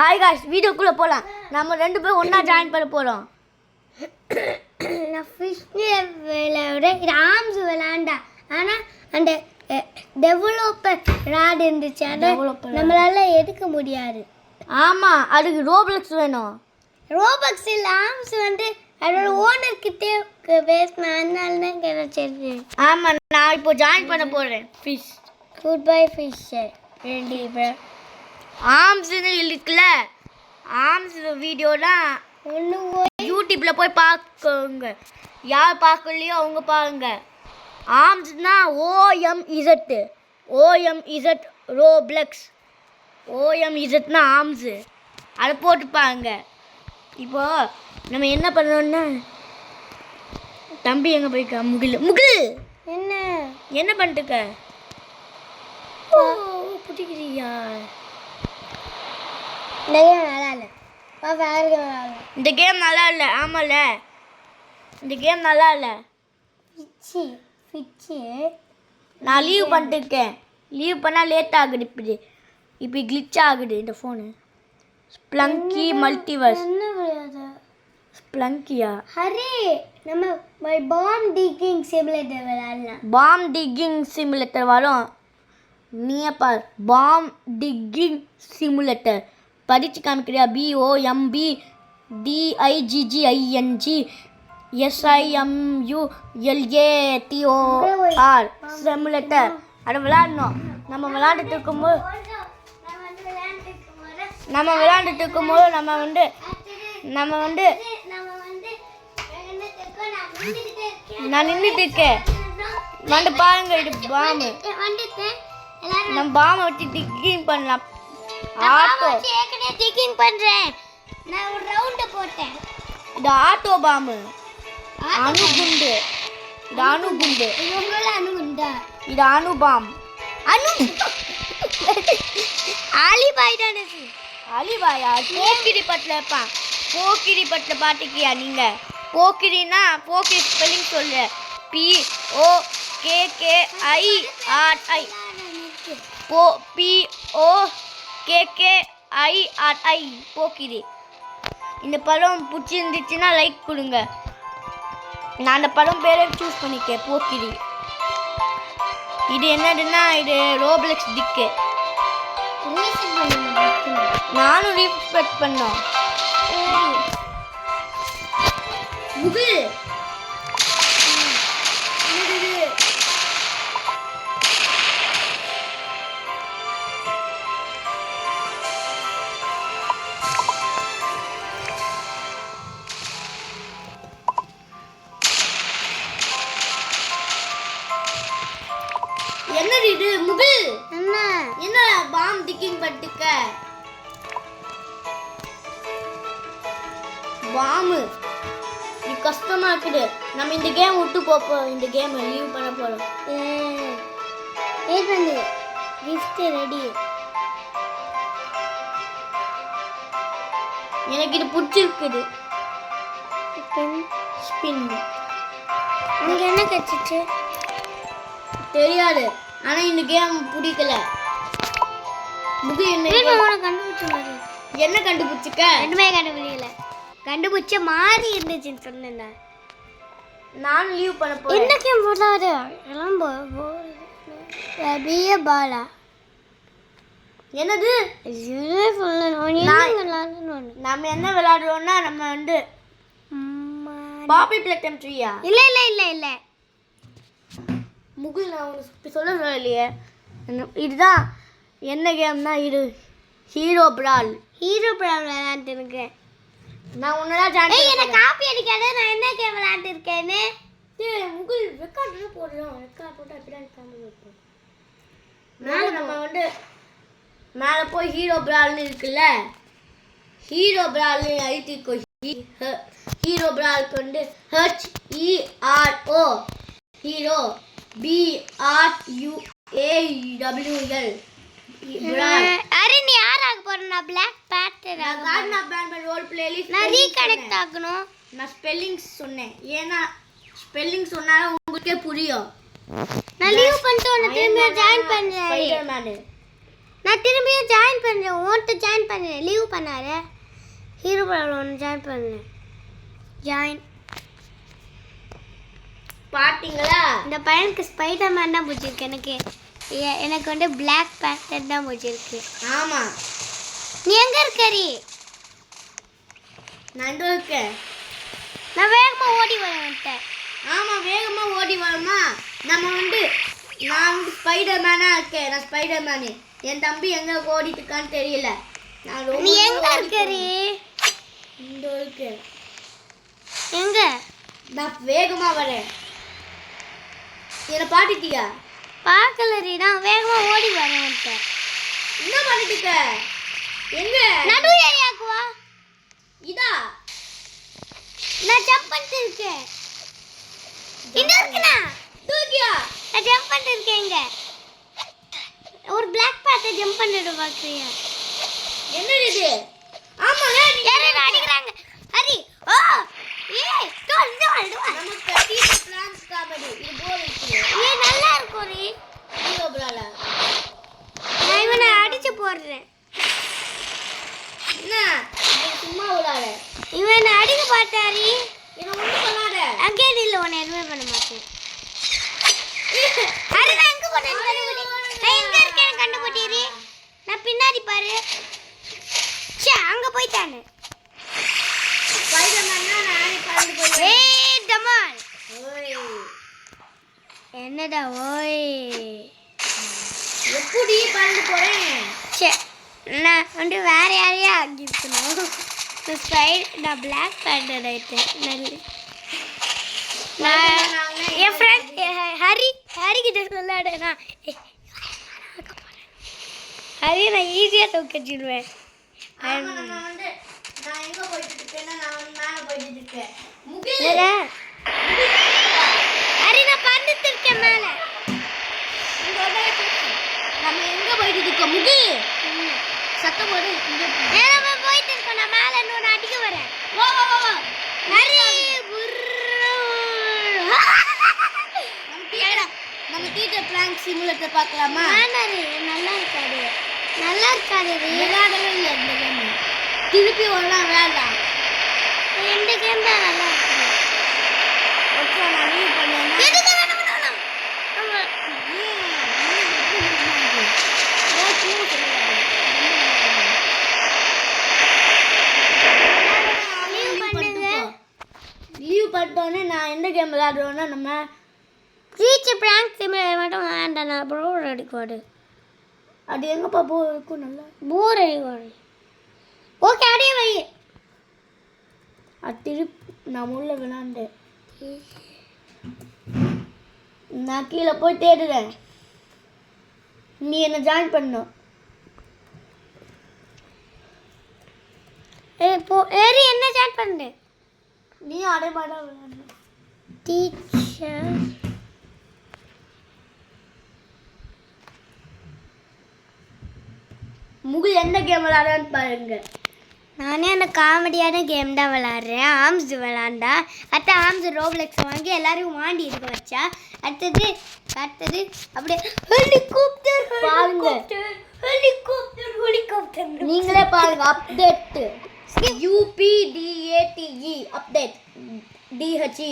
Hi guys, வீடியோக்குள்ளே போகலாம். நம்ம ரெண்டு பேரும் ஒன்றா ஜாயின் பண்ண போகிறோம். நான் ஃபிஷ்னு விளையாட இது ஆர்ம்ஸ் விளையாண்டா. ஆனால் அந்த டெவலப்பர் ராட் இருந்துச்சு, அதை நம்மளால எடுக்க முடியாது. ஆமாம், அதுக்கு ரோப்ளக்ஸ் வேணும். ரோபக்ஸில் ஆர்ம்ஸ் வந்து அதோட ஓனர்கிட்டே பேசினேன், அதனால தான் கிடைச்சது. ஆமாம், நான் இப்போ ஜாயின் பண்ண போகிறேன். ஃபிஷ் குட் பை ஃபிஷ் ரெண்டு பேர் ஆர்ம்ஸ்னு இருக்குல்ல, ஆர்ம்ஸ் வீடியோலாம் யூடியூப்பில் போய் பார்க்குங்க. யார் பார்க்கலையோ அவங்க பாருங்க. ஆர்ம்ஸ்னா ஓஎம்இசட் ரோப்ளக்ஸ். ஓஎம்இசட்னா ஆர்ம்ஸு, அதை போட்டு பாருங்க. இப்போது நம்ம என்ன பண்ணோன்னா, தம்பி எங்கே போயிருக்கா? முகில் என்ன பண்ணிட்டுக்க? பிடிக்கிறியா? இந்த கேம் நல்லா இல்லை. ஆமாம்ல, இந்த கேம் நல்லா இல்லை. நான் லீவ் பண்ணிட்டு இருக்கேன். லீவ் பண்ணால் லேட் ஆகுது. இப்படி கிளிச் ஆகுது இந்த ஃபோனு. ஸ்ப்ளங்கி மல்டிவர்ஸ். ஸ்ப்ளங்கியா? ஹரி, நம்ம பாம் டிக்கிங் சிமுலேட்டர் விளையாடலாம். பாம் டிக்கிங் சிமுலேட்டர் வரும். நீயே பார், பாம் டிக்கிங் சிமுலேட்டர் படித்து காமிக்கிறியா? BOMBDIGGINGSIMULATOR simulator. அதை விளையாடணும். நம்ம விளையாண்டுட்டு இருக்கும்போது நான் நின்றுட்டு இருக்கேன். வந்து பாருங்க, இது பாம்பு. நம்ம பாம்பை வச்சு டிக்கிங் பண்ணலாம். ஆட்டோ டிக்கிங் பண்றேன். நான் ஒரு ரவுண்ட் போட்டேன். இது ஆட்டோ பாம்பு. அணுகுண்டு. இது அணுகுண்டு. இது அணுபாம். அலிபாய் தானே? அலிபாயா? போக்கிரி பட்டில் இருப்பான். போக்கிரி பட்டில் பார்த்துக்கியா நீங்கள்? போக்கிரின்னா போக்கிரி ஸ்பெல்லிங் சொல்லு. POKKIRI. POKKIRI போக்கிரி. இந்த படம் பிடிச்சிருந்துச்சுன்னா லைக் கொடுங்க. நான் அந்த படம் பேரை சூஸ் பண்ணிக்கேன், போக்கிரி. இது என்னதுன்னா, இது ரோப்ளக்ஸ் டிக்கு. நானும் ரீஸ்பெக்ட் பண்ணோம். முகில் என்னது இது? முகில் என்ன பாம் டிக்கிங் பண்ணிட்டுக்க? பாம்பு இது கஷ்டமா இருக்குது. நம்ம இந்த கேம் விட்டு போப்போம். இந்த கேம் லீவ் பண்ண போறோம். ரெடி. எனக்கு இது பிடிச்சிருக்குது. ஸ்பின். உங்களுக்கு என்ன கிடைச்சிச்சு தெரியாது, ஆனா இந்த கேம் பிடிக்கல. என்ன கண்டுபிடிச்சிக்க? ரெண்டுமே கண்டுபிடிக்கல. கண்டுபிடிச்ச மாதிரி இருந்துச்சுன்னு சொன்னேன். நானும் லீவ் பண்ண போறேன். என்ன கேம் போடாது? எல்லாம் பாலா. என்னது? நம்ம என்ன விளையாடுறோம்னா, நம்ம வந்து பாப்பி பிளேட்டம் ட்ரீயா? இல்ல முகில், நான் உனக்கு சொல்லலையே. இதுதான் என்ன கேம்னா, இது ஹீரோ பிரால் விளையாண்டு இருக்கேன். நான் உன்னதான் ஜாயின் என்ன காப்பி அடிக்காத. நான் என்ன கேம் விளையாண்டு இருக்கேன்னு முகில் ரெக்கார்டு போடுறோம். ரெக்கார்ட் போட்டு அப்படிதான் இருக்காம நம்ம வந்து மேலே போய் ஹீரோ பிரால்னு இருக்குல்ல, ஹீரோ பிரால்னு அழுத்திக்கோ. ஹீரோ பிராலுக்கு வந்து HERO ஹீரோ BRUAWL. அரே, நீ யார் ஆக போற? நான் Black Panther ரோல் பிளேலிஸ்ட். நான் ரீகனெக்ட் ஆகணும். நான் ஸ்பெல்லிங்ஸ் சொன்னேன். ஏன்னா ஸ்பெல்லிங் சொன்னா உங்களுக்கே புரியும். நான் லீவ் பண்ணிட்டு உன்னை திரும்ப ஜாயின் பண்றேன். ஸ்பைடர்மேன். நான் திரும்பியும் ஜாயின் பண்ணுறேன். ஓன்ட்டு ஜாயின் பண்ணுறேன். லீவ் பண்ணாத. ஹீரோ ப்ராவில் ஒன்று ஜாயின் பண்ணுறேன். ஜாயின். பாத்தீங்களா? இந்த பையனுக்கு ஸ்பைடர் மேன் தான் பிடிச்சிருக்கு. எனக்கு வந்து பிளாக் பேண்டர் தான் பிடிச்சிருக்கு. ஆமா. நீ எங்கே இருக்கறி? நான் இருக்கேன். நான் வேகமாக ஓடி வரேன். ஆமா, வேகமா ஓடி வரமா. நான் வந்து ஸ்பைடர் மேனா இருக்கேன். நான் ஸ்பைடர் மேனு. என் தம்பி எங்க ஓடிட்டு இருக்கான்னு தெரியல. நான் ரொம்ப நீ எங்க இருக்கறி? இந்த இருக்கேன். எங்க? நான் வேகமா வரேன். என்ன பாட்டிட்டியா? பார்க்கலரி. நான் வேகமாக ஓடி வரேன். என்ன பண்ணிட்டு இருக்க? எங்க? நடு ஏரியாக்கு வா. இதா நான் ஜம்ப் பண்ணிட்டு இருக்கேன். இங்க இருக்கனா? தூக்கியா? நான் ஜம்ப் பண்ணிட்டு இருக்கேன். இங்க ஒரு Black Panther ஜம்ப் பண்ணிட்டு பாக்குறியா? என்னது இது? ஆமா, யாரோ அடிக்குறாங்க. ஹரி. ஓ! ஏய், டோல். நமக்கு டீம் பிளான்ஸ் கபடி. இது போர் இருக்கு. ஏய், நல்லா இருக்கு ரீ. ஹீரோ பிரால. நான் இவனை அடிச்சு போடுறேன். என்ன? நீ சும்மா விளையாட. இவனை அடிக்க பார்த்தாரி. என்ன ஒண்ணும் பண்ணாத. அங்கே இல்ல, உன்னை எதுவுமே பண்ண மாட்டேன். அरे நான் எங்க போறேன்? நான் எங்க இருக்கேன்னு கண்டுபிடிறீ. நான் பின்னாடி பாரு. ச்சே, அங்க போய்ட்டானே. ஸ்பைடர் மேன்னா நானே பறந்து போறேன். ஏய் டமால். ஓய். என்னடா ஓய்? எப்படி பறந்து போறேன்? ச்சே, நான் வந்து வேற யாரையா ஆகிருக்கணும். நான் Black Panther ஆயிட்டேன். நான் என் ஃப்ரெண்ட் ஹரி கிட்ட சொல்லாடேனா. ஹரி நான் ஈஸியாக தூக்கிடுவேன். ஆமா, நான் எங்க போயிட்டு இருக்கேன்னா நான் மேல போயிட்டு இருக்கேன். முகில். ஹரி நான் பறந்துட்டு இருக்கேன் மேலே. நம்ம எங்க போயிட்டு இருக்கோம்? முகில். சத்தம் போடு. இங்க நம்ம போயிட்டு இருக்கோம். நான் மேலே இன்னொன்று அடிக்க வரேன். வா வா வா வா. ஹரி நம்ம டீச்சர் பிளாங்க் சிமுலேட்டர் பார்க்கலாமா? நல்லா இருக்காது. விளையாடவே இல்லை இந்த கேம். திருப்பி ஒன்றா விளையாடலாம். இந்த கேம் தான் நல்லா இருக்கு. ஓகே, நான் லீவ் பண்ணேன். லீவ் பண்ணிட்டோன்னே நான் எந்த கேம் விளையாடுறோன்னா நம்ம டீச்சர் பிராங்க் சிமுலேட்டர் மட்டும் வேண்டாம். நான் போர் அடிக்காது. அது எங்கப்பா இருக்கும்? நல்லா போர் அடிக்காது. ஓகே, அப்படியே வை. அது திருப்பி நான் உள்ள விளையாண்டேன். நான் கீழே போய் தேடுறேன். நீ என்ன ஜாயின் பண்ணும். ஏறி என்ன ஜாயின் பண்ணு. நீ அடைமாடா விளையாடு. டீச்சர் முகில் எந்த கேம் விளையாடுன்னு பாருங்க. நானே அந்த காமெடியான கேம் தான் விளாட்றேன். ஆர்ம்ஸ் விளாண்டா அடுத்து ஆர்ம்ஸ் ரோப்ளெக்ஸ் வாங்கி எல்லாரும் வாண்டி இருக்க வச்சா அடுத்தது அப்படியே ஹெலிகாப்டர் பாருங்க. ஹெலிகாப்டர் நீங்களே பாருங்க. Update UPDATE update DHE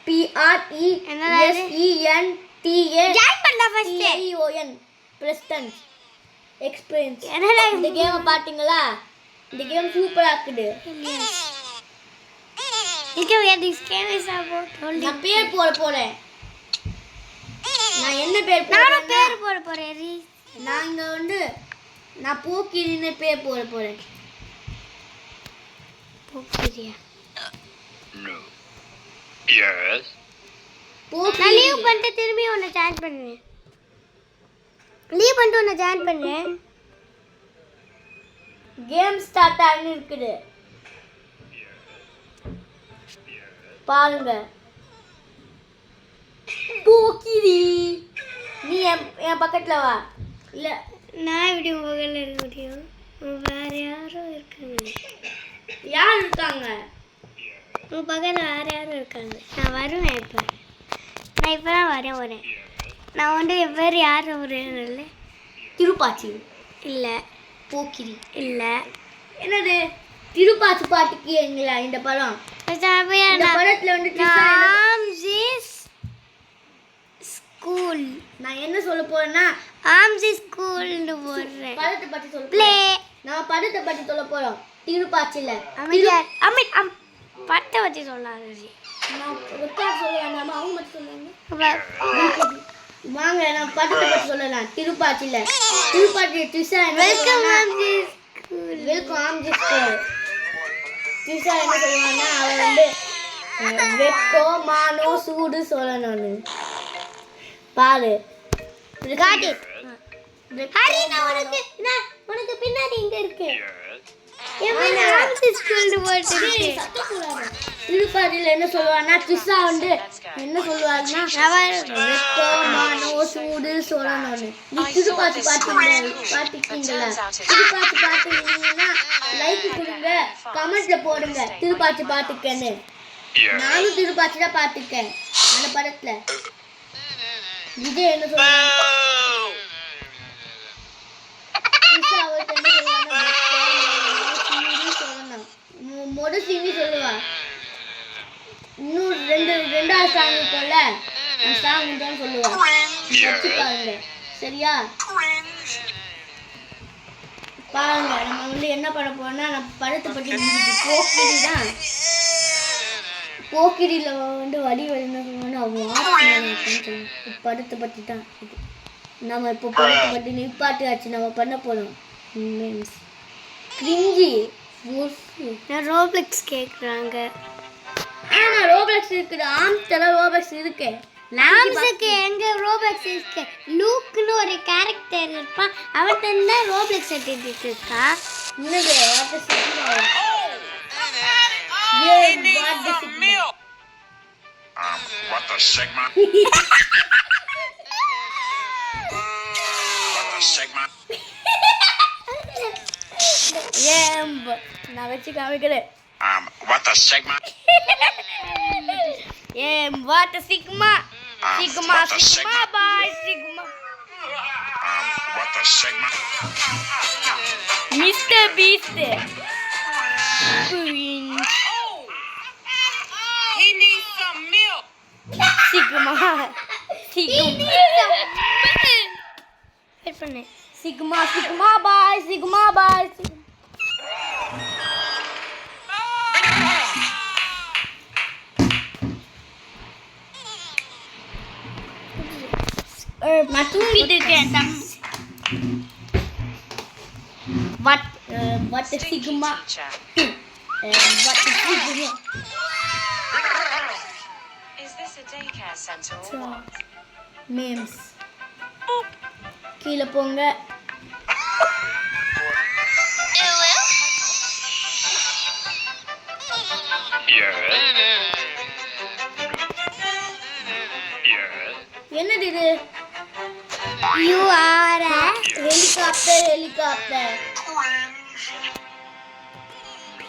PRESENTA join பண்ணா ஃபர்ஸ்ட். EON பிரஸ்டன்ஸ் எக்ஸ்பீரியன்ஸ். என்னடா இந்த கேமை பாத்தீங்களா? இந்த கேம் சூப்பரா இருக்குது. இங்க this game is about holding. நான் பேர் போட போறேன். நான் என்ன பேர் நானும் போடுறேன்? பேர் போட போறேன். நான் இங்க வந்து நான் போக்கிரின்னு பேர் போட போறேன். போக்கிரியா? No. Yes. நான் லீவ் பண்ணிட்டு திரும்பி உன்னை ஜாயின் பண்ணுவேன். கேம் ஸ்டார்ட் ஆகி இருக்குது பாருங்க. போக்கிரி நீ என் பக்கத்துல வா. இல்ல நான் இப்படி உங்களில் இருக்க முடியும். வேற யாரும் இருக்காங்க. யார் இருக்காங்க? உங்கள் பக்கத்தில் வேற யாரும் இருக்காங்க. நான் வருவேன். நான் இப்போ தான் வரேன். நான் வந்து வேறு யாரும் ஒரு இல்லை திருப்பாச்சி இல்லை போக்கிரி இல்லை என்னது திருப்பாச்சி பாட்டுக்கு எங்களா இந்த படம் இந்த படத்துல வந்து ட்ரிஷா ஸ்கூல் நான் என்ன சொல்ல போறேன்னா ஆம்சி ஸ்கூல்னு போடுறேன் படத்தை பத்தி சொல்ல ப்ளே நான் படத்தை பத்தி சொல்ல போறோம் திருப்பாச்சில அமைதியார் படத்தை பற்றி சொல்லாது நான் ரெக்கார்ட் சொல்ல வேண்டாமா அவங்க மட்டும் சொல்லுவாங்க வாங்க நான் படத்தை பத்தி சொல்லலாம் திருப்பாச்சில ட்ரிஷா வெல்கம் ஆம்சி ஸ்கூல் வெல்கம் ஆம்ஜி ஸ்கூல் ட்ரிஷா என்ன சொல்லுவாங்கன்னா அவ வந்து வெக்கோ மானோ சூடு சொல்லணும்னு பாரு காட் இட் ஹரி நான் உனக்கு பின்னாடி இங்க இருக்கு Yes. ஆம்சி ஸ்கூல்னு போட்டுருக்கு திருப்பாதியில் என்ன சொல்லுவாங்கன்னா ட்ரிஷா வந்து என்ன சொல்லுவாருன்னா வெக்கோ மானோ சூடு சொல்லணும்னு நீ திருப்பாச்சி பாத்துக்கீங்களா திருப்பாச்சி பாத்துக்கிட்டீங்கன்னா லைக் கொடுங்க கமெண்ட்ல போடுங்க திருப்பாச்சி பாத்துக்கன்னு Yes. நானும் திருப்பாச்சி தான் பாத்துக்கேன் அந்த படத்துல விஜய் என்ன சொல்லுவாங்க ட்ரிஷா அவர்கிட்ட என்ன சொல்லுவாங்கன்னா மொட சிங்கி சொல்லுவா இன்னும் ரெண்டாவது சாங் இருக்கும்ல அந்த சாங் தான் சொல்லுவா வச்சு பாருங்க சரியா பாருங்க நம்ம வந்து என்ன பண்ண போறோம்னா நம்ம படத்தை பற்றி போக்கிரி தான் போக்கிரியில் வந்து வடி என்ன சொல்லுவாங்கன்னா அவங்க ஆட்சி படத்தை பற்றி தான் இது நம்ம இப்போ படத்தை பற்றி நிப்பாட்டியாச்சு நம்ம பண்ண போகிறோம் கிரிஞ்சி நான் ரோப்ளெக்ஸ் கேக்குறாங்க ஆனால் ரோப்ளெக்ஸ் இருக்குது ஆம்ஸ்டர் ரோப்ளெக்ஸ் இருக்கு லாம்ஸுக்கு எங்க ரோப்ளெக்ஸ் இருக்கு லூக்னு ஒரு கேரக்டர் இருப்பான் அவன்கிட்ட தான் ரோப்ளெக்ஸ் எடுத்துட்டு இருக்கா என்னது What the Sigma? What the Sigma? நான் வச்சு காமிக்கிறேன் What the Sigma? What sigma sigma what the sigma Sigma? Boy sigma What the Sigma? Mister Beast He needs some milk. Sigma wait பண்ணு sigma sigma boy sigma boy நான் தூங்கிட்டு இருக்கேன் what sigma what sigma Is this a daycare center or what? மேம்ஸ் கீழே போங்க Yes. Yes. என்னது இது you are helicopter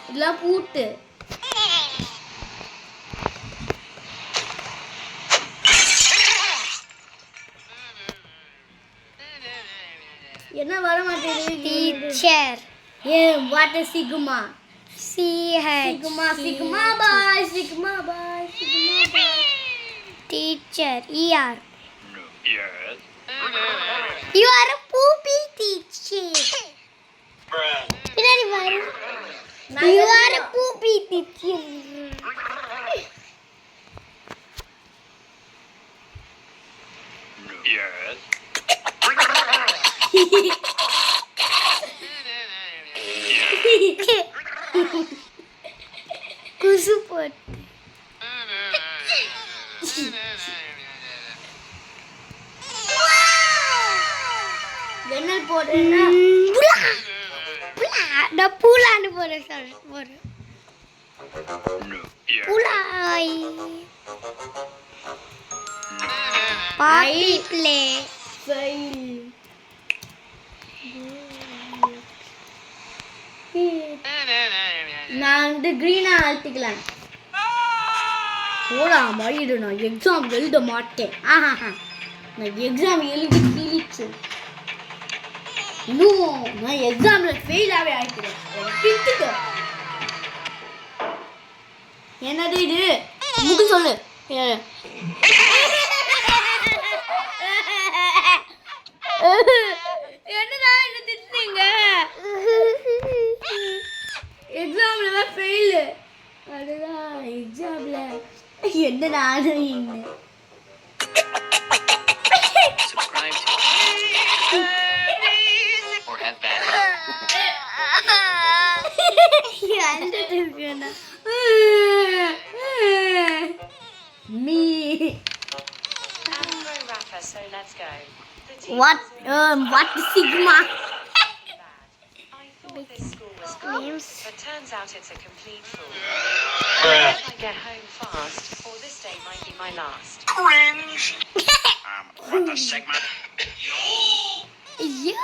இதெல்லாம் பூட்டு என்ன வர மாட்டேங்குது teacher what sigma sigma sigma boy sigma boy sigma bye teacher ER Yes. You are a poopy teacher பின்னாடி பாரு you are a poopy teacher Yes. குசு போட்டு வெண்ணல் போடுறேன்னா நான் பூலான்னு போறேன் போறேன் Yes. பூலாய் பாப்பி ப்ளே ஃபெயில் நான் வந்து க்ரீனா அழுத்திக்கலாம் போடா மழிடு நான் எக்ஸாம் எழுத மாட்டேன் ஆஹா நான் எக்ஸாம் எழுதி கிழிச்சு இன்னும் நான் எக்ஸாமில் ஃபெயிலாகவே ஆகிக்கிறேன் பித்துக்க என்னது இது முக்கு சொல்லு என்னடா என்ன திட்டுறீங்க எக்ஸாம்ல ஃபெயிலு அதுதான் எக்ஸாம்ல என்ன நானும் Subscribe to or have bad luck. அழுதுட்டு இருக்கேன்டா. Me. I'm a pro rapper, so let's go. The team What? is What Sigma? bad. I thought this school was cool, Names. but turns out it's a complete fool. I hope I get home fast, or this day might be my last. Cringe. What the Sigma? ஐயோ.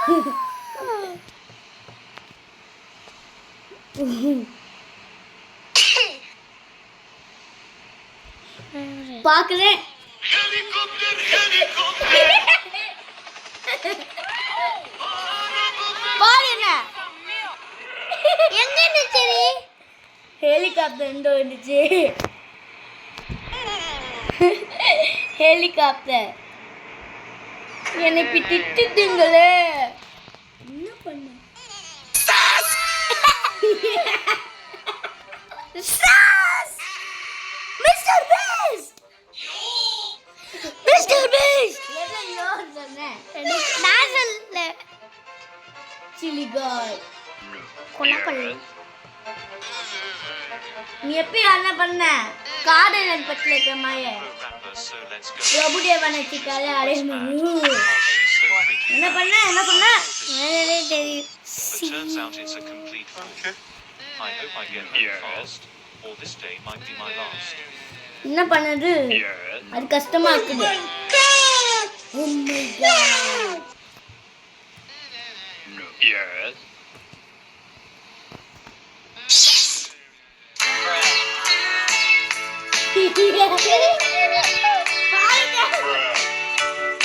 பார்க்குறேன் Helicopter, helicopter. பாருங்க எங்க இருந்துச்சு நீ? Helicopter எந்த வந்துச்சு helicopter என்னை இப்படி திட்டுங்களே என்ன பண்ண மிஸ்டர் பீஸ்ட் மிஸ்டர் பீஸ்ட் என்ன யோர் சொன்னேன் நான் சொல்ல. சில்லி காய் கொலப்பல். நீ எப்பயும் என்ன பண்ண கார்டன் பட்டில இருக்கிற மாதிரி Rapper, so let's go. பிரபுதேவன் வச்சுக்கால அடையணும் She's so pretty, என்ன பண்ண என்ன பண்ண அதே தெரியும். but turns out it's a complete fool. I hope I get home Yes. fast, or this day might be my last. என்ன பண்ணது Yes. அது கஷ்டமா இருக்குது Oh my God. No. Yes. பாருங்க.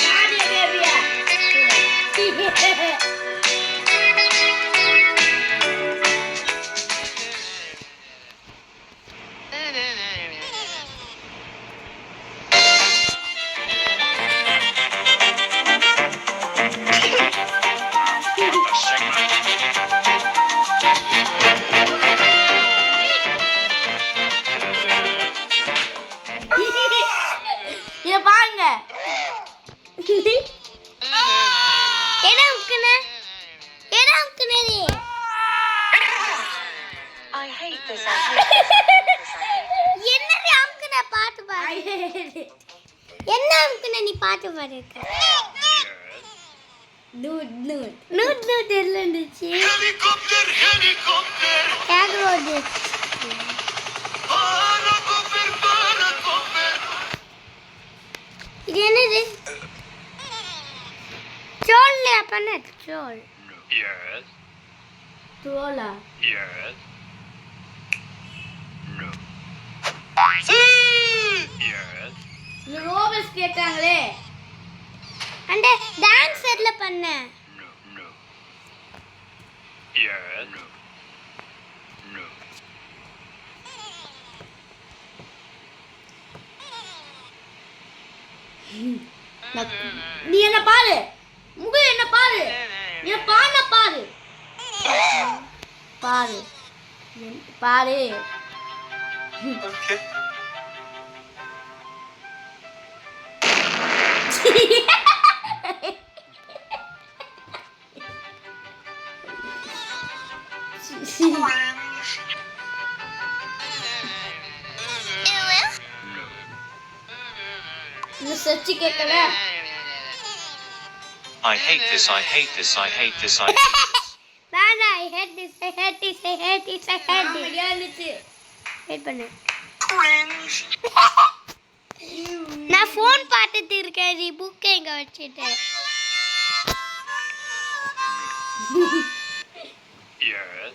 நானே baby-ஆ. What the Sigma? இத பாருங்க என்ன அமுக்குன? என்ன அமுக்குன நீ? I hate this, I hate this, I hate this, I hate this. என்னடி அமுக்குன? பாட்டு பாடு. என்ன அமுக்குன நீ? பாட்டு பாடு. நூட் நூட் நூட் நூட் எல்லாம் இருந்துச்சு. Helicopter, helicopter. கேக்குறது. Helicopter, helicopter. இது என்னது? சோல்ல பண்ண சோல். No. Yes. ட்ரோலா Yes. No. Yes. இந்த ரோபஸ் கேட்டாங்களே அந்த டான்ஸர்ல பண்ண. No. No. Yes. No. No. நீ என்ன பாரு முக என்ன பாரு என்ன பாருன பாரு பாரு பாரு Okay. இந்த சச்சி கேட்கல I hate this, I hate this, I hate this, I hate this. நானா I hate this, I hate this, I hate this, I hate this. அமைதியா இருந்துச்சு வெயிட் பண்ணு. Cringe. நான் ஃபோன் பார்த்துட்டு இருக்கேன். நீ புக் எங்க வச்சிட்ட? Yes.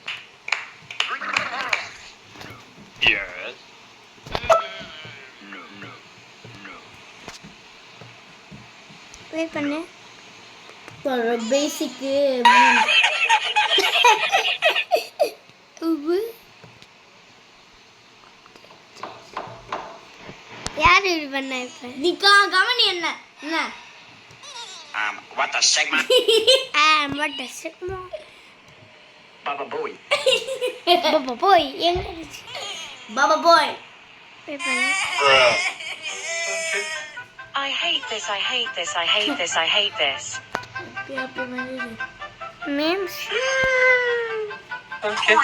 Yes. No. No. No. For பேசிக்கு யார் இது பண்ண இப்ப நிக்கா கவனி என்ன என்ன What the segment? what does it mean? Baba Boy. Baba போய் எங்க இருக்கு? பாபா பாய் போய் பண்ணு. Okay. I hate this, I hate this, I hate this, I hate this. Memes. Okay.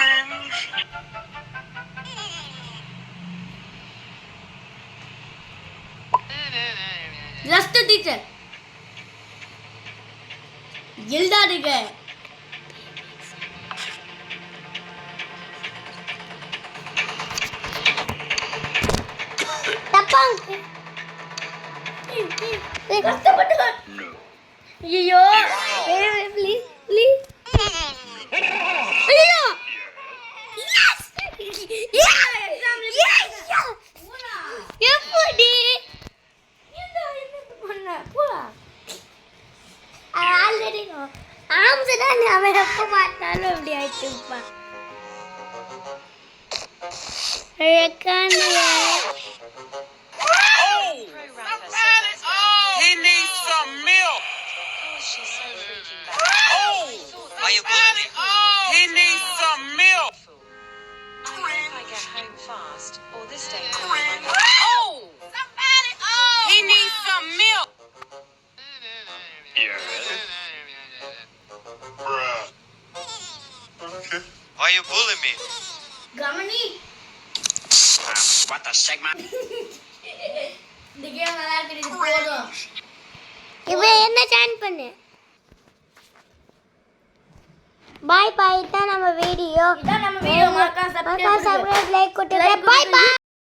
லஸ்ட் டீச்சர் எழுதாடுங்க தப்பா இருக்கு. கஷ்டப்பட்டு No. ஐயோ ப்ளீஸ் ப்ளீஸ். ஐயோ Yes. எப்படி ஆல்ரெடி ஆம்ஸ்தான் அவன் எப்போ பார்த்தாலும் அப்படி ஆயிட்டு இருப்பான். He needs some milk. Oh, she's so freaking bad. Why you bullying me? He needs some milk. I hope I get home fast, or this day might be my last. He needs some milk. Yes. Bruh. Okay. Why you bullying me? கவனி What the segment? இந்த game நல்லா இருக்குது இது போதும் இப்போ என்ன சேன் பண்ணு. பாய் பாய் தான் நம்ம வீடியோ. இதான் நம்ம வீடியோ மறக்காம சப்ஸ்கிரைப் லைக் கொடுங்க. பாய் பாய்.